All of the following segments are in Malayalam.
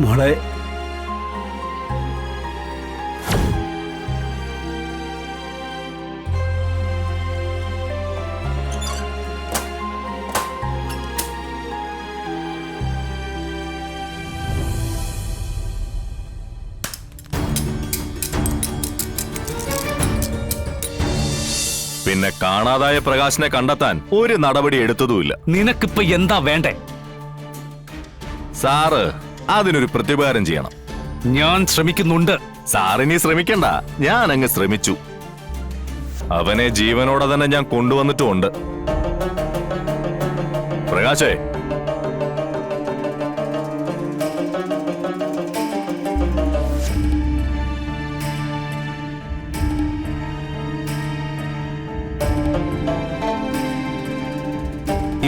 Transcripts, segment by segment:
മോളെ, പിന്നെ കാണാതായ പ്രകാശിനെ കണ്ടെത്താൻ ഒരു നടപടി എടുത്തതുമില്ല. നിനക്കിപ്പോ എന്താ വേണ്ടേ? സാറ് അതിനൊരു പ്രത്യുപകാരം ചെയ്യണം. ഞാൻ ശ്രമിക്കുന്നുണ്ട്. സാറിനി ശ്രമിക്കണ്ട, ഞാൻ അങ്ങ് ശ്രമിച്ചു. അവനെ ജീവനോടെ തന്നെ ഞാൻ കൊണ്ടുവന്നിട്ടുമുണ്ട്. പ്രകാശേ,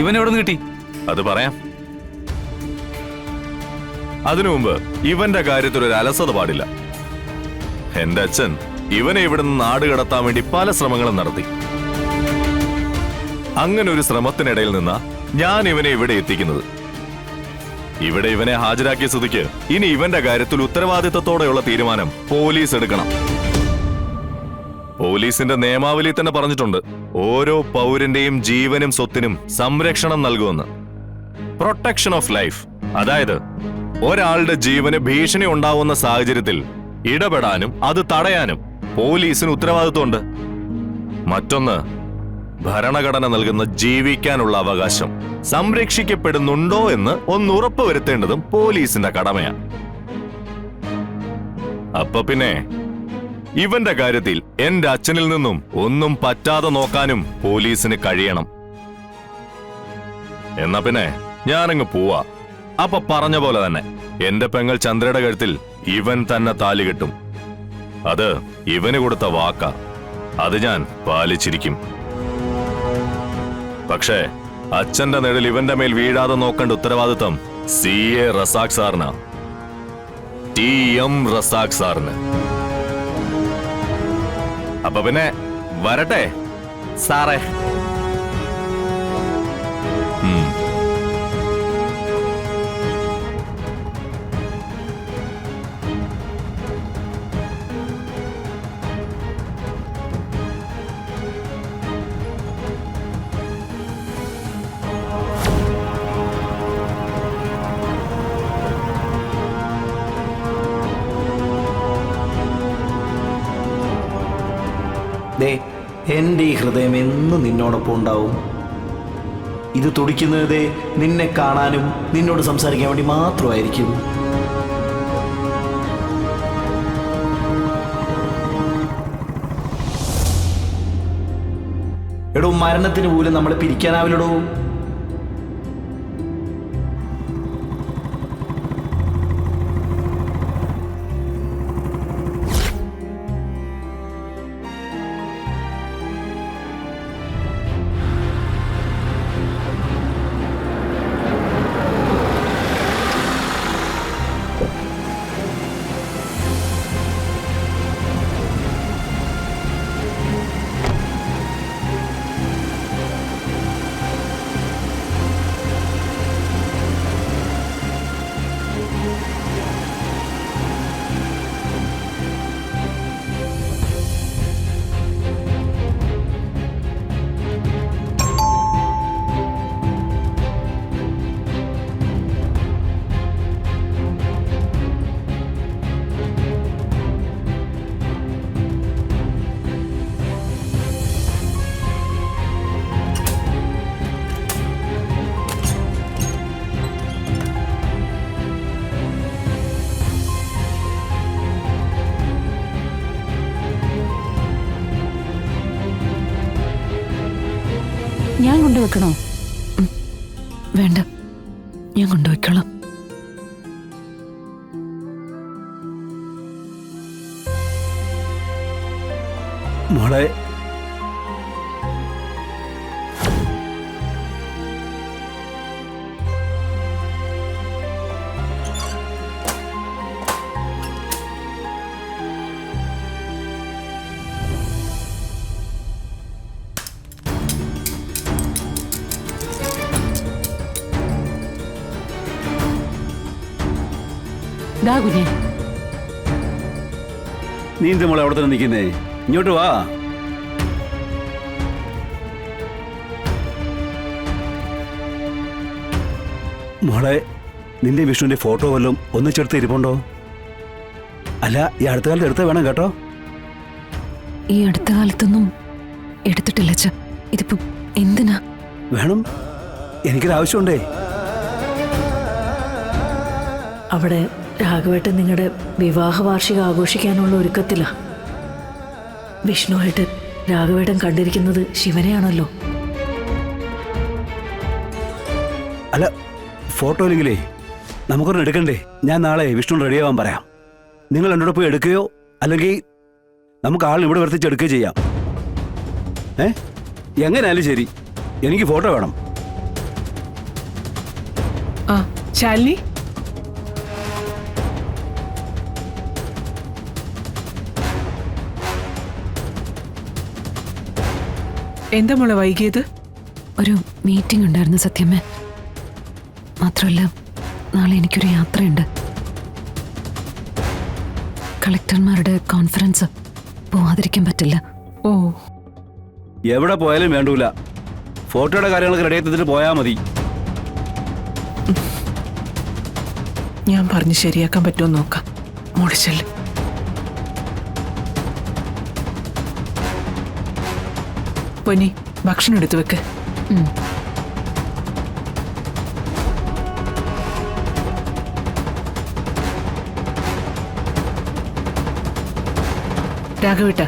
ഇവൻ എവിടെ നിന്ന് കിട്ടി? അത് പറയാം. അതിനു മുമ്പ് ഇവന്റെ കാര്യത്തിൽ ഒരു അലസത പാടില്ല. എന്റെ അച്ഛൻ ഇവനെ ഇവിടുന്ന് നാട് കടത്താൻ വേണ്ടി പല ശ്രമങ്ങളും നടത്തി. അങ്ങനെ ഒരു ശ്രമത്തിനിടയിൽ നിന്നാ ഞാൻ ഇവനെ ഇവിടെ എത്തിക്കുന്നത്. ഇവിടെ ഇവനെ ഹാജരാക്കിയ സ്ഥിതിക്ക് ഇനി ഇവന്റെ കാര്യത്തിൽ ഉത്തരവാദിത്തത്തോടെയുള്ള തീരുമാനം പോലീസ് എടുക്കണം. പോലീസിന്റെ നിയമാവലി തന്നെ പറഞ്ഞിട്ടുണ്ട്, ഓരോ പൗരന്റെയും ജീവനും സ്വത്തിനും സംരക്ഷണം നൽകുമെന്ന്. Protection of life. അതായത് ഒരാളുടെ ജീവന് ഭീഷണി ഉണ്ടാവുന്ന സാഹചര്യത്തിൽ ഇടപെടാനും അത് തടയാനും പോലീസിന് ഉത്തരവാദിത്വമുണ്ട്. മറ്റൊന്ന്, ഭരണഘടന നൽകുന്ന ജീവിക്കാനുള്ള അവകാശം സംരക്ഷിക്കപ്പെടുന്നുണ്ടോ എന്ന് ഒന്ന് ഉറപ്പുവരുത്തേണ്ടതും പോലീസിന്റെ കടമയാണ്. അപ്പൊ പിന്നെ ഇവന്റെ കാര്യത്തിൽ എന്റെ അച്ഛനിൽ നിന്നും ഒന്നും പറ്റാതെ നോക്കാനും പോലീസിന് കഴിയണം. എന്നാ പിന്നെ ഞാനങ്ങ് പോവാ. അപ്പൊ പറഞ്ഞ പോലെ തന്നെ എന്റെ പെങ്ങൾ ചന്ദ്രയുടെ കഴുത്തിൽ ഇവൻ തന്നെ താലി കെട്ടും. അത് ഇവന് കൊടുത്ത വാക്കാ, അത് ഞാൻ പാലിച്ചിരിക്കും. പക്ഷേ അച്ഛന്റെ നിഴൽ ഇവന്റെ മേൽ വീഴാതെ നോക്കേണ്ട ഉത്തരവാദിത്വം CA റസാഖ് സാറിന്, TM റസാഖ് സാറിന്. അപ്പൊ പിന്നെ വരട്ടെ സാറേ. എൻ്റെ ഈ ഹൃദയം എന്നും നിന്നോടൊപ്പം ഉണ്ടാവും. ഇത് തുടിക്കുന്നത് നിന്നെ കാണാനും നിന്നോട് സംസാരിക്കാൻ വേണ്ടി മാത്രമായിരിക്കും. എടോ, മരണത്തിന് പോലും നമ്മളെ പിരിക്കാനാവില്ലടോ. ഞാൻ കൊണ്ടുവെക്കണോ? വേണ്ട, ഞാൻ കൊണ്ടുവയ്ക്കോളാം. മോളെ, ദാ കുഞ്ഞെ. നീ എന്ത് മോളെ അവിടെ തന്നെ നിൽക്കുന്നേ? ഇങ്ങോട്ട് വാ. മോളെ, നിന്റെ വിഷ്ണുവിന്റെ ഫോട്ടോ വല്ലതും ഒന്നിച്ചെടുത്ത് ഇരിപ്പുണ്ടോ? അല്ല, ഈ അടുത്ത കാലത്ത് എടുത്ത വേണം കേട്ടോ. ഈ അടുത്ത കാലത്തൊന്നും എടുത്തിട്ടില്ല അച്ഛാ. ഇതിപ്പോ എന്തിനാ? വേണം, എനിക്കൊരാവശ്യമുണ്ടേ. അവിടെ രാഘവേട്ടൻ നിങ്ങളുടെ വിവാഹ വാർഷികം ആഘോഷിക്കാനുള്ള ഒരുക്കത്തിലാ. വിഷ്ണുവായിട്ട് രാഘവേട്ടൻ കണ്ടിരിക്കുന്നത് ശിവനെയാണല്ലോ. അല്ല, ഫോട്ടോ ഇല്ലെങ്കിലേ നമുക്കൊരെണ്ണം എടുക്കണ്ടേ? ഞാൻ നാളെ വിഷ്ണു റെഡിയാവാൻ പറയാം. നിങ്ങൾ എന്നോട് പോയി എടുക്കുകയോ അല്ലെങ്കിൽ നമുക്ക് ആളിന് ഇവിടെ വർത്തിച്ച് എടുക്കുകയോ ചെയ്യാം. എങ്ങനെയാലും ശരി, എനിക്ക് ഫോട്ടോ വേണം. ആ ശാലിനി, എന്താ മോളെ വൈകിയത്? ഒരു മീറ്റിംഗ് ഉണ്ടായിരുന്നു സത്യമ്മേ. മാത്രമല്ല നാളെ എനിക്കൊരു യാത്രയുണ്ട്. കളക്ടർമാരുടെ കോൺഫറൻസ്. പോവാതിരിക്കാൻ പറ്റില്ല. ഓ, എവിടെ പോയാലും വേണ്ടൂല, ഫോട്ടോയുടെ കാര്യങ്ങളൊക്കെ റെഡി ആയിട്ട് പോയാൽ മതി. ഞാൻ പറഞ്ഞ് ശരിയാക്കാൻ പറ്റുമോ നോക്കാം. മോളെ ചെല്ല്. പൊന്നി, ഭക്ഷണം എടുത്തു വെക്ക്. രാഘവേട്ട,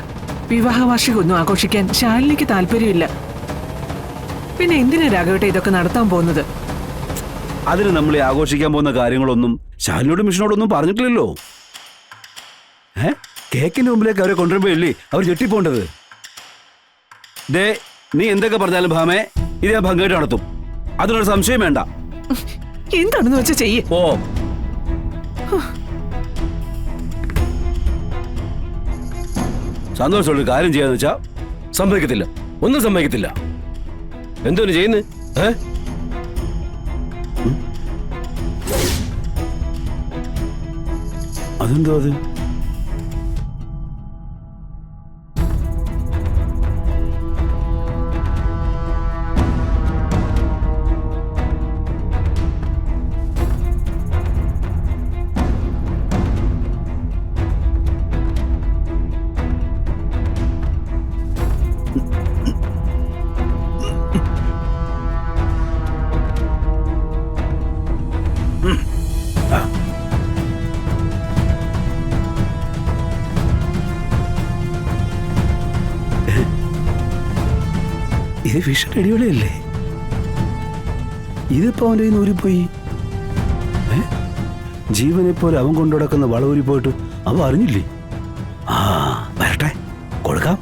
വിവാഹ വാർഷികം ഒന്നും ആഘോഷിക്കാൻ ശാലിനിക്ക് താല്പര്യമില്ല. പിന്നെ എന്തിനാ രാഘവേട്ട ഇതൊക്കെ നടത്താൻ പോകുന്നത്? അതിന് നമ്മൾ ഈ ആഘോഷിക്കാൻ പോകുന്ന കാര്യങ്ങളൊന്നും ശാലിനോടും മിഷനോടൊന്നും പറഞ്ഞിട്ടില്ലല്ലോ. കേക്കിന്റെ മുമ്പിലേക്ക് അവരെ കൊണ്ടുവരുമ്പോ ഇല്ലേ അവർ ഞെട്ടിപ്പോണ്ടത്. ദേ, നീ എന്തൊക്കെ പറഞ്ഞാലും ഭാമേ, ഇത് ഞാൻ ഭംഗിയായിട്ട് നടത്തും. അതിനൊരു സംശയം വേണ്ട. എന്താണെന്ന് വെച്ചാ ചെയ്യേ. ഓ, സന്തോഷമുള്ള കാര്യം ചെയ്യാന്ന് വെച്ചാ സമ്മതിക്കത്തില്ല, ഒന്നും സമ്മതിക്കത്തില്ല. എന്തോന്ന് ചെയ്യുന്നു? അതെന്തോ അത്? ഇത് വിഷൻ അടിപൊളിയല്ലേ? ഇതിപ്പോ അവൻ്റെ കയ്യിൽ നിന്ന് ഊരിപ്പോയി. ജീവനെ പോലെ അവൻ കൊണ്ടുനടക്കുന്ന വള ഊരിപ്പോയിട്ട് അവൻ അറിഞ്ഞില്ലേ? ആ, വരട്ടെ, കൊടുക്കാം.